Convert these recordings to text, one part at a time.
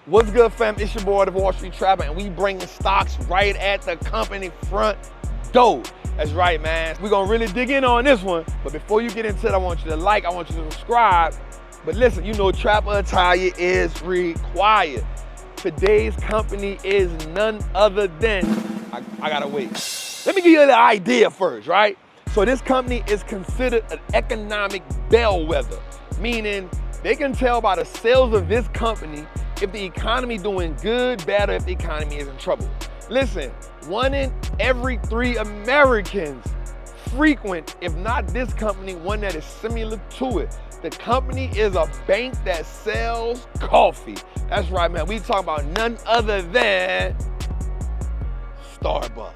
What's good, fam? It's your boy, the Wall Street Trapper, and we bringing stocks right at the company front door. That's right, man. We're gonna really dig in on this one, but before you get into it, I want you to like, I want you to subscribe. But listen, you know Trapper attire is required. Today's company is none other than, I gotta wait. Let me give you the idea first, right? So this company is considered an economic bellwether, meaning they can tell by the sales of this company if the economy doing good, bad, or if the economy is in trouble. Listen, 1 in every 3 Americans frequent, if not this company, one that is similar to it. The company is a bank that sells coffee. That's right, man. We talking about none other than Starbucks. All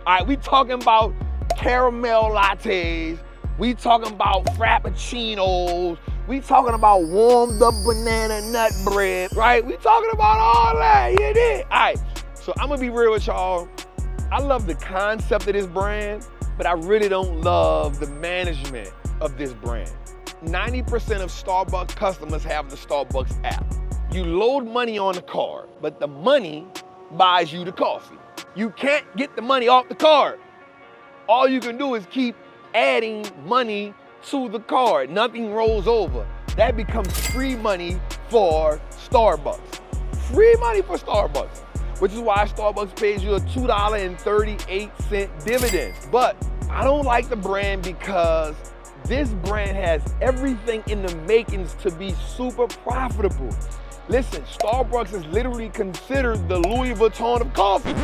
right, we talking about caramel lattes. We talking about frappuccinos. We talking about warmed up banana nut bread, right? We talking about all that, you did. All right, so I'm gonna be real with y'all. I love the concept of this brand, but I really don't love the management of this brand. 90% of Starbucks customers have the Starbucks app. You load money on the card, but the money buys you the coffee. You can't get the money off the card. All you can do is keep adding money to the card. Nothing rolls over. That becomes free money for Starbucks. Free money for Starbucks, which is why Starbucks pays you a $2.38 dividend. But I don't like the brand because this brand has everything in the makings to be super profitable. Listen, Starbucks is literally considered the Louis Vuitton of coffee.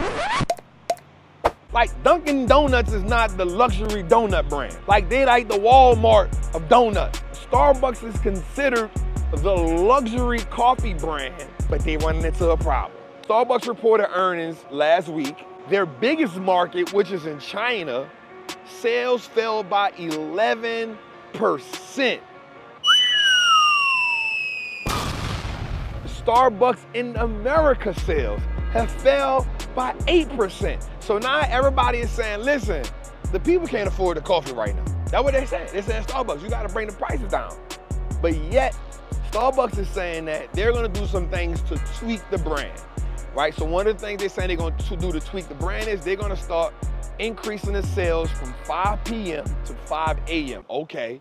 Like Dunkin' Donuts is not the luxury donut brand. Like they like the Walmart of donuts. Starbucks is considered the luxury coffee brand, but they running into a problem. Starbucks reported earnings last week. Their biggest market, which is in China, sales fell by 11%. Starbucks in America sales have fell by 8%. So now everybody is saying, listen, the people can't afford the coffee right now. That's what they're saying. They're saying, Starbucks, you gotta bring the prices down. But yet, Starbucks is saying that they're gonna do some things to tweak the brand, right? So one of the things they're saying they're gonna do to tweak the brand is they're gonna start increasing the sales from 5 p.m. to 5 a.m. Okay.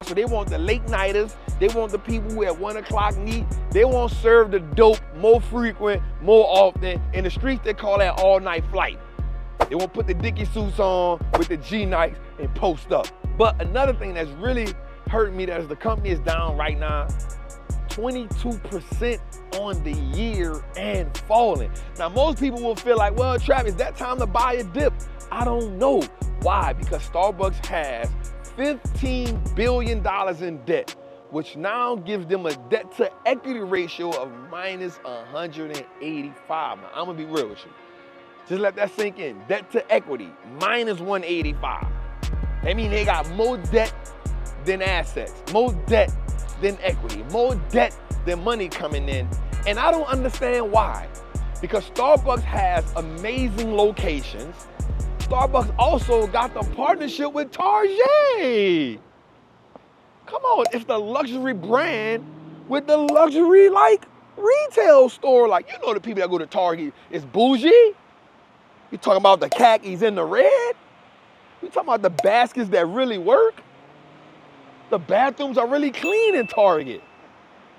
So they want the late nighters, they want the people who at 1 o'clock need, they want to serve the dope more frequent, more often. In the streets, they call that all night flight. They want to put the Dickie suits on with the G-Nikes and post up. But another thing that's really hurting me is the company is down right now, 22% on the year and falling. Now, most people will feel like, well, Travis, is that time to buy a dip? I don't know. Why? Because Starbucks has $15 billion in debt, which now gives them a debt to equity ratio of minus 185. Now, I'm gonna be real with you. Just let that sink in. Debt to equity, minus 185. That means they got more debt than assets, more debt than equity, more debt than money coming in. And I don't understand why. Because Starbucks has amazing locations. Starbucks also got the partnership with Target. Come on, it's the luxury brand with the luxury retail store. Like, you know the people that go to Target is bougie. You talking about the khakis in the red? You talking about the baskets that really work? The bathrooms are really clean in Target.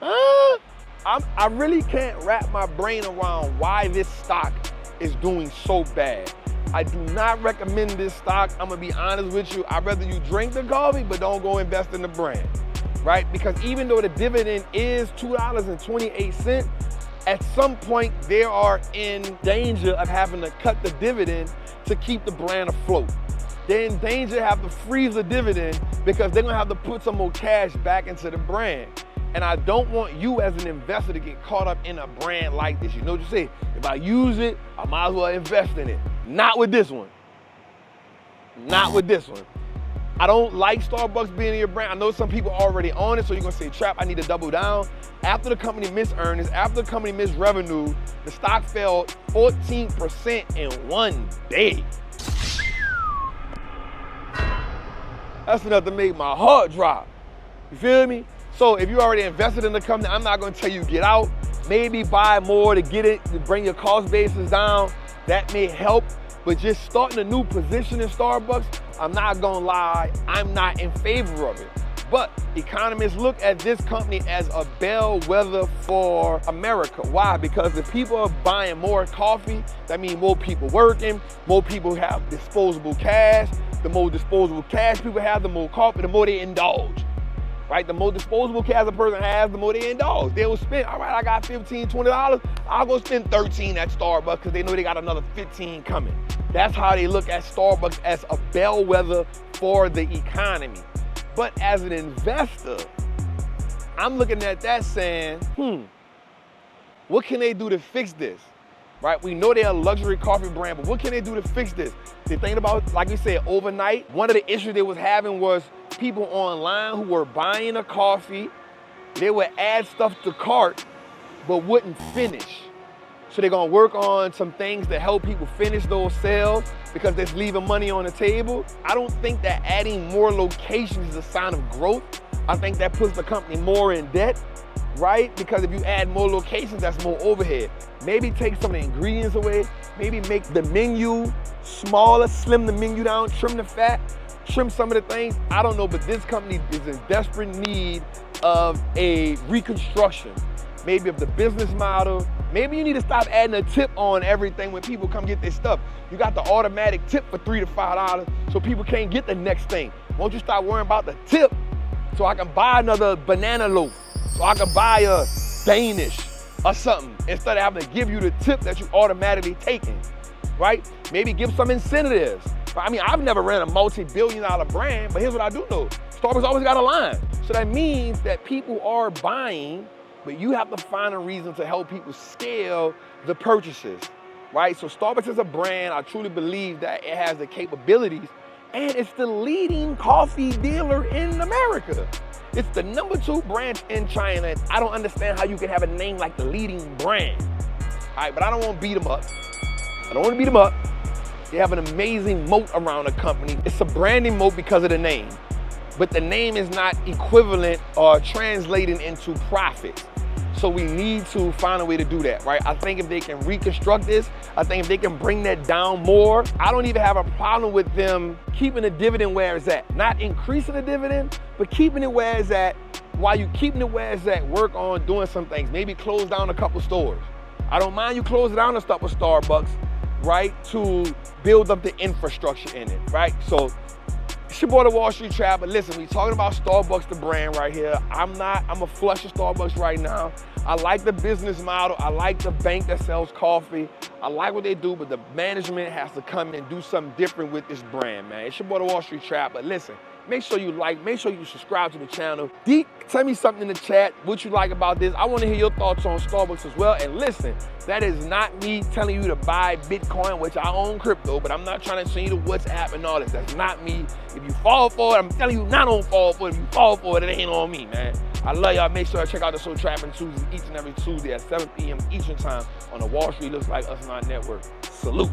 Huh? I really can't wrap my brain around why this stock is doing so bad. I do not recommend this stock. I'm gonna be honest with you. I'd rather you drink the coffee, but don't go invest in the brand, right? Because even though the dividend is $2.28, at some point they are in danger of having to cut the dividend to keep the brand afloat. They're in danger to have to freeze the dividend because they're gonna have to put some more cash back into the brand. And I don't want you as an investor to get caught up in a brand like this. You know what you say? If I use it, I might as well invest in it. Not with this one. Not with this one. I don't like Starbucks being in your brand. I know some people are already on it, so you're gonna say, Trap, I need to double down. After the company missed earnings, after the company missed revenue, the stock fell 14% in one day. That's enough to make my heart drop. You feel me? So if you already invested in the company, I'm not gonna tell you get out. maybe buy more to get it, to bring your cost basis down. That may help, but just starting a new position in Starbucks, I'm not gonna lie, I'm not in favor of it. But economists look at this company as a bellwether for America. Why? Because if people are buying more coffee, that means more people working, more people have disposable cash. The more disposable cash people have, the more coffee, the more they indulge. Right? The more disposable cash a person has, the more they indulge. They will spend, all right, I got $15, $20, I'll go spend 13 at Starbucks because they know they got another 15 coming. That's how they look at Starbucks, as a bellwether for the economy. But as an investor, I'm looking at that saying, what can they do to fix this? Right? We know they're a luxury coffee brand, but what can they do to fix this? They think about, like we said, overnight. One of the issues they was having was people online who were buying a coffee, they would add stuff to cart, but wouldn't finish. So they're gonna work on some things to help people finish those sales because they're leaving money on the table. I don't think that adding more locations is a sign of growth. I think that puts the company more in debt, right? Because if you add more locations, that's more overhead. Maybe take some of the ingredients away, maybe make the menu smaller, slim the menu down, trim the fat, trim some of the things. I don't know, but this company is in desperate need of a reconstruction. Maybe of the business model. Maybe you need to stop adding a tip on everything when people come get their stuff. You got the automatic tip for $3 to $5 so people can't get the next thing. Won't you start worrying about the tip so I can buy another banana loaf, so I can buy a Danish or something instead of having to give you the tip that you automatically taking, right? Maybe give some incentives. I mean, I've never ran a multi-billion-dollar brand, but here's what I do know. Starbucks always got a line. So that means that people are buying, but you have to find a reason to help people scale the purchases, right? So Starbucks is a brand, I truly believe that it has the capabilities, and it's the leading coffee dealer in America. It's the #2 branch in China. I don't understand how you can have a name like the leading brand. All right, but I don't want to beat them up. They have an amazing moat around the company. It's a branding moat because of the name, but the name is not equivalent or translating into profits. So we need to find a way to do that, right? I think if they can reconstruct this, I think if they can bring that down more, I don't even have a problem with them keeping the dividend where it's at. Not increasing the dividend, but keeping it where it's at. While you keeping it where it's at, work on doing some things. Maybe close down a couple stores. I don't mind you closing down the stuff with Starbucks, right? To build up the infrastructure in it, right? So it's your boy, the Wall Street Trapper. Listen, we talking about Starbucks, the brand right here. I'm a flush of Starbucks right now. I like the business model. I like the bank that sells coffee. I like what they do, but the management has to come and do something different with this brand, man. It's your boy, the Wall Street Trapper. Listen, make sure you like, make sure you subscribe to the channel. Tell me something in the chat, what you like about this. I want to hear your thoughts on Starbucks as well. And listen, that is not me telling you to buy Bitcoin, which I own crypto, but I'm not trying to send you the WhatsApp and all this. That's not me. If you fall for it, I'm telling you not on fall for it. If you fall for it, it ain't on me, man. I love y'all. Make sure to check out the Soul Trapping Tuesdays each and every Tuesday at 7 p.m. Eastern Time on the Wall Street Looks Like Us and our network. Salute.